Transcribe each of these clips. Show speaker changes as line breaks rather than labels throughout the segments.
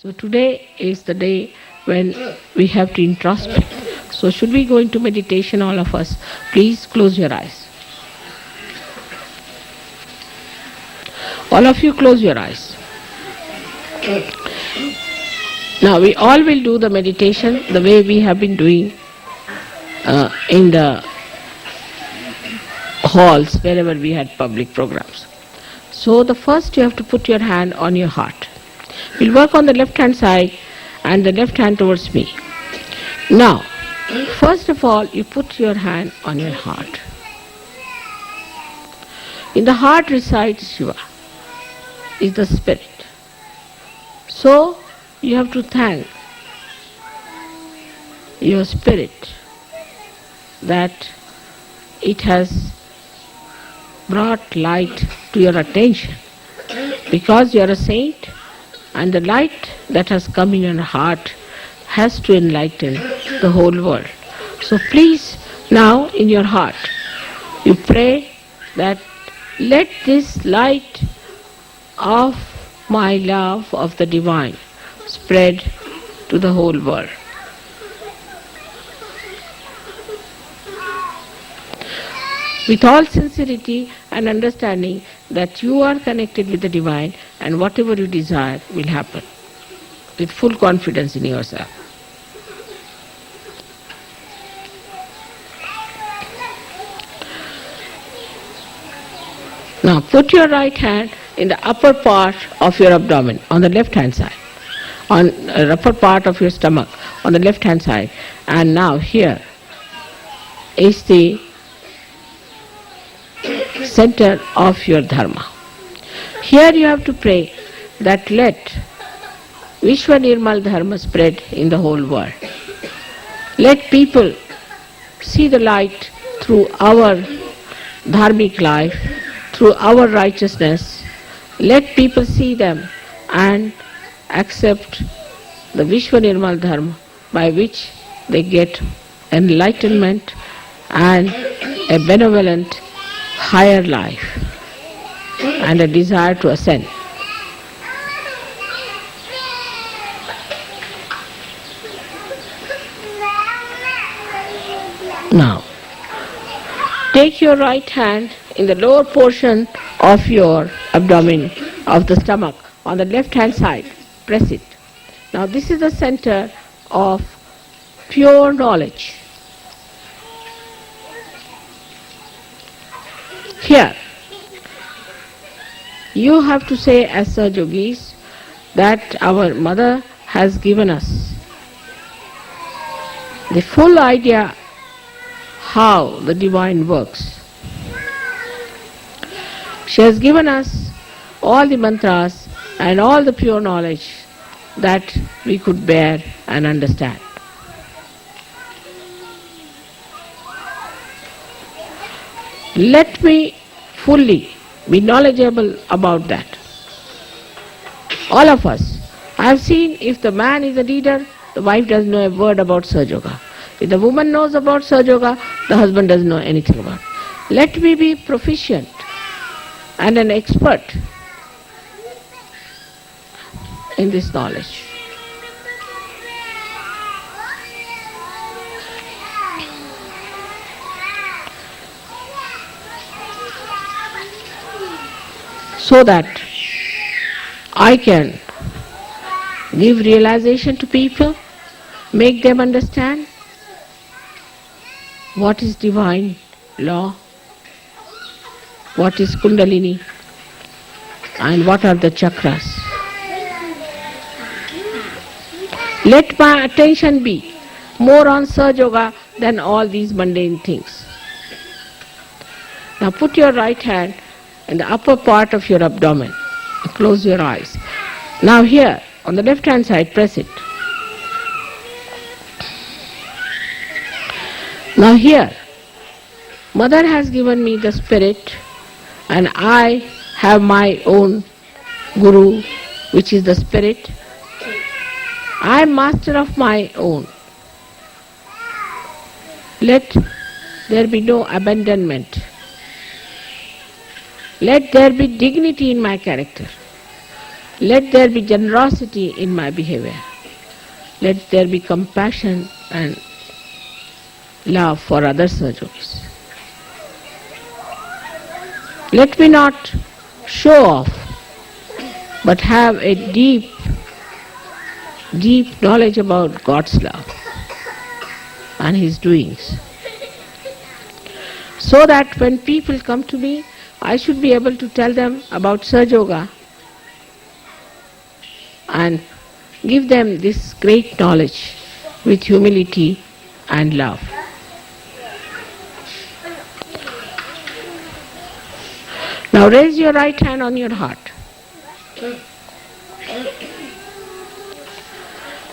So today is the day when we have to introspect. So should we go into meditation, all of us? Please close your eyes. All of you close your eyes. Now we all will do the meditation the way we have been doing in the halls wherever we had public programs. So the first you have to put your hand on your heart. We'll work on the left hand side and the left hand towards me. Now, first of all, you put your hand on your heart. In the heart resides Shiva, is the spirit. So, you have to thank your spirit that it has brought light to your attention. Because you are a saint, and the light that has come in your heart has to enlighten the whole world. So please, now in your heart, you pray that let this light of my love of the divine spread to the whole world. With all sincerity and understanding that you are connected with the divine and whatever you desire will happen. With full confidence in yourself. Now put your right hand in the upper part of your abdomen on the left hand side. On the upper part of your stomach on the left hand side. And now here is the center of your dharma. Here you have to pray that let Vishwa Nirmal Dharma spread in the whole world. Let people see the light through our dharmic life, through our righteousness. Let people see them and accept the Vishwa Nirmal Dharma by which they get enlightenment and a benevolent higher life and a desire to ascend. Now, take your right hand in the lower portion of your abdomen, of the stomach, on the left hand side. Press it. Now this is the center of pure knowledge. Here, you have to say as Sahaj Yogis that our mother has given us the full idea how the divine works. She has given us all the mantras and all the pure knowledge that we could bear and understand. Let me fully be knowledgeable about that. All of us. I have seen if the man is a leader, the wife doesn't know a word about Sahaja Yoga. If the woman knows about Sahaja Yoga, the husband doesn't know anything about it. Let me be proficient and an expert in this knowledge. So that I can give realization to people, make them understand what is divine law, what is Kundalini, and what are the chakras. Let my attention be more on Sahaja Yoga than all these mundane things. Now put your right hand in the upper part of your abdomen. Close your eyes. Now here, on the left hand side, press it. Now here, Mother has given me the spirit and I have my own Guru, which is the spirit. I am master of my own. Let there be no abandonment. Let there be dignity in my character. Let there be generosity in my behavior. Let there be compassion and love for other Sahajogis. Let me not show off, but have a deep knowledge about God's love and His doings. So that when people come to me, I should be able to tell them about Sahaja Yoga and give them this great knowledge with humility and love. Now raise your right hand on your heart.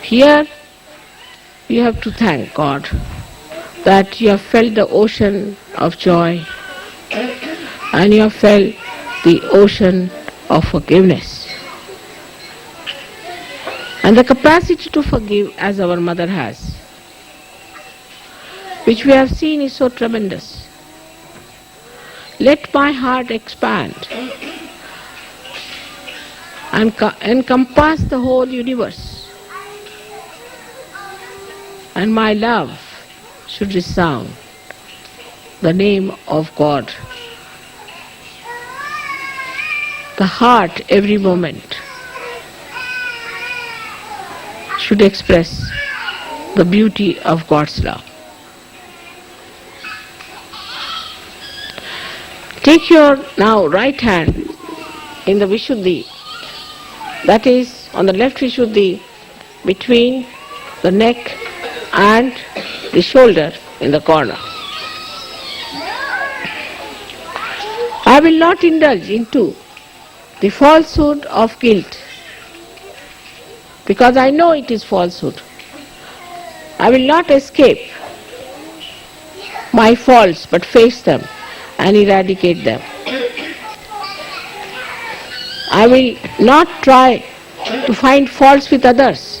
Here you have to thank God that you have felt the ocean of joy and you have felt the ocean of forgiveness. And the capacity to forgive as our mother has, which we have seen is so tremendous. Let my heart expand and encompass the whole universe. And my love should resound the name of God. The heart every moment should express the beauty of God's love. Take your now right hand in the Vishuddhi, that is on the left Vishuddhi, between the neck and the shoulder in the corner. I will not indulge into the falsehood of guilt, because I know it is falsehood. I will not escape my faults, but face them and eradicate them. I will not try to find faults with others,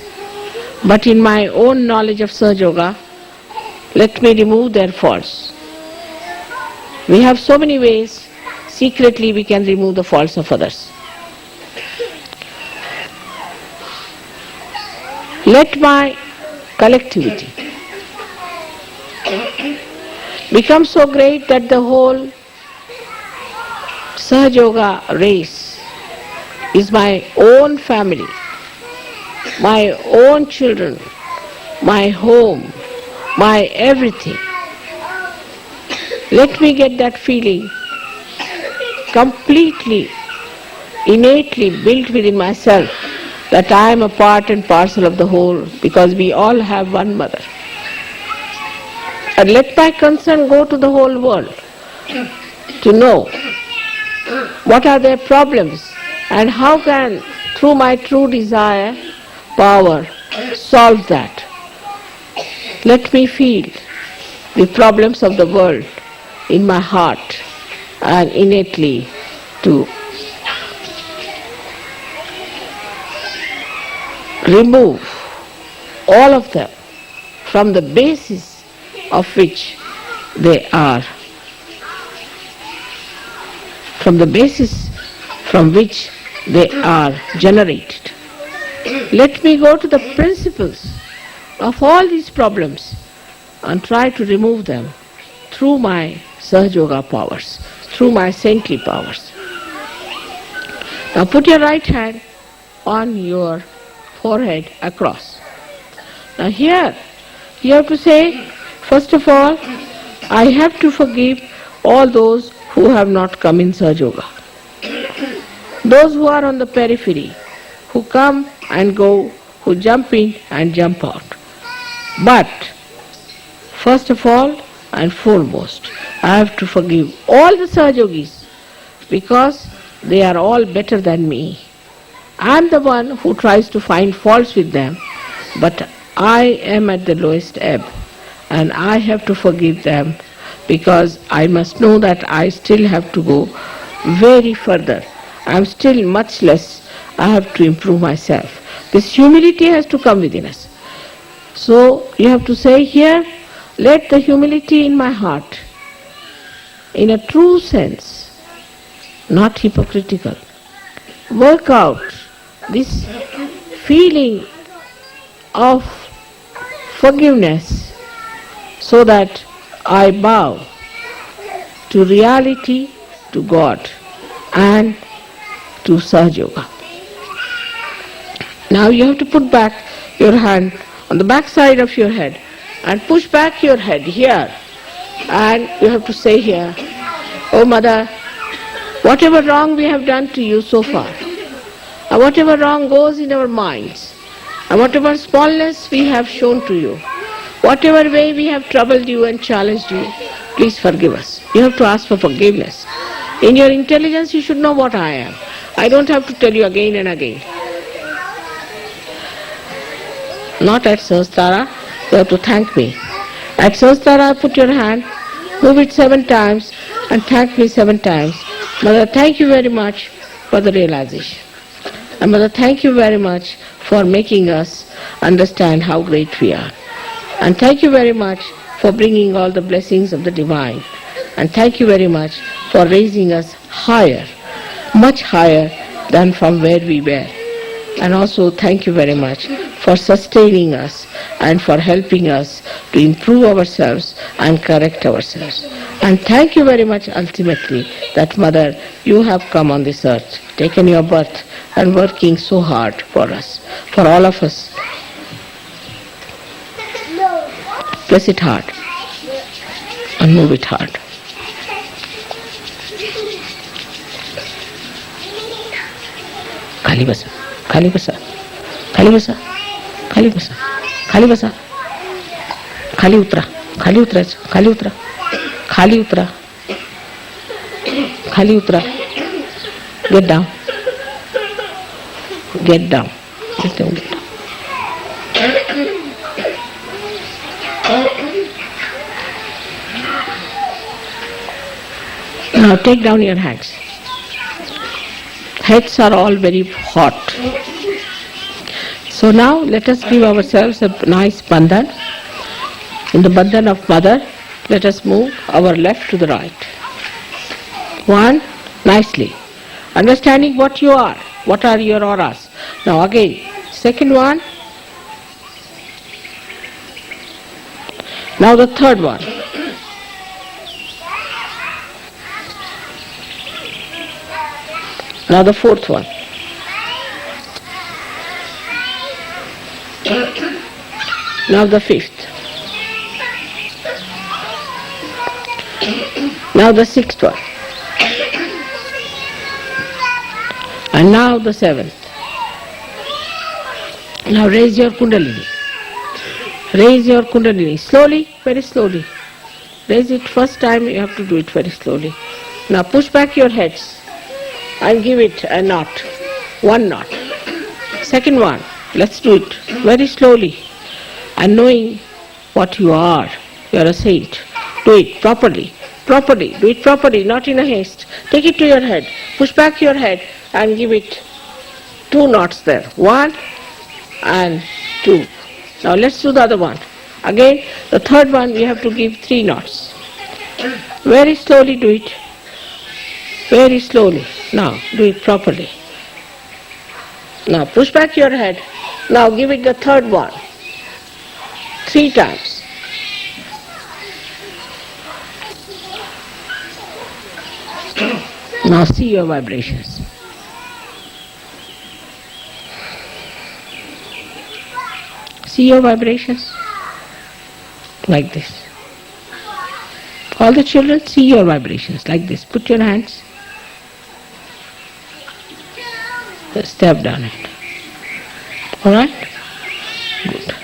but in my own knowledge of Sahaja Yoga, let me remove their faults. We have so many ways secretly we can remove the faults of others. Let my collectivity become so great that the whole Sahaja Yoga race is my own family, my own children, my home, my everything. Let me get that feeling completely, innately built within myself that I am a part and parcel of the whole, because we all have one mother. And let my concern go to the whole world to know what are their problems and how can, through my true desire, power, solve that. Let me feel the problems of the world in my heart and innately to remove all of them from the basis of which they are, from the basis from which they are generated. Let me go to the principles of all these problems and try to remove them through my Sahaja Yoga powers, through my saintly powers. Now put your right hand on your forehead across. Now here you have to say, first of all, I have to forgive all those who have not come in Sahaja Yoga. Those who are on the periphery, who come and go, who jump in and jump out. But first of all and foremost, I have to forgive all the Sahaja Yogis, because they are all better than me. I am the one who tries to find faults with them, but I am at the lowest ebb, and I have to forgive them, because I must know that I still have to go very further. I am still much less. I have to improve myself. This humility has to come within us. So you have to say here, let the humility in my heart, in a true sense, not hypocritical, work out this feeling of forgiveness so that I bow to reality, to God and to Sahaja Yoga. Now you have to put back your hand on the back side of your head and push back your head here, and you have to say here, "Oh Mother, whatever wrong we have done to you so far, and whatever wrong goes in our minds, and whatever smallness we have shown to you, whatever way we have troubled you and challenged you, please forgive us." You have to ask for forgiveness. In your intelligence you should know what I am. I don't have to tell you again and again. Not at Sahasrara, you have to thank me. At Sahasrara, put your hand, move it 7 times and thank me 7 times. Mother, thank you very much for the realization. And Mother, thank you very much for making us understand how great we are. And thank you very much for bringing all the blessings of the divine. And thank you very much for raising us higher, much higher than from where we were. And also thank you very much for sustaining us and for helping us to improve ourselves and correct ourselves. And thank you very much ultimately that Mother, you have come on this earth, taken your birth and working so hard for us, for all of us. Press it hard and move it hard. खाली बसा, खाली बसा, खाली बसा, खाली बसा, खाली बसा, खाली उतरा, खाली उतरायचं, खाली उतरा, खाली उतरा, खाली उतरा. Get down, get down, get down, get down. Now take down your hands. Heads are all very hot. So now let us give ourselves a nice bandhan. In the bandhan of Mother, let us move our left to the right. 1, nicely. Understanding what you are. What are your auras? Now again, second one. Now the third one. Now the fourth one. Now the fifth. Now the sixth one. And now the seventh. Now raise your Kundalini. Raise your Kundalini. Slowly, very slowly. Raise it first time, you have to do it very slowly. Now push back your heads and give it a knot. 1 knot. Second one, let's do it very slowly. And knowing what you are a saint. Do it properly, properly, do it properly, not in a haste. Take it to your head, push back your head and give it 2 knots there. 1 and 2. Now let's do the other one. Again, the third one we have to give 3 knots. Very slowly do it. Very slowly. Now do it properly. Now push back your head. Now give it the third one. 3 times. Now see your vibrations. See your vibrations? Like this. All the children, see your vibrations like this. Put your hands. Step down it. Alright? Good.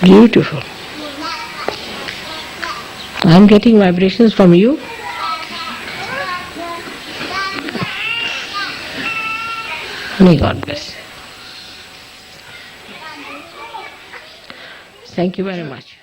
Beautiful. I am getting vibrations from you. May God bless. Thank you very much.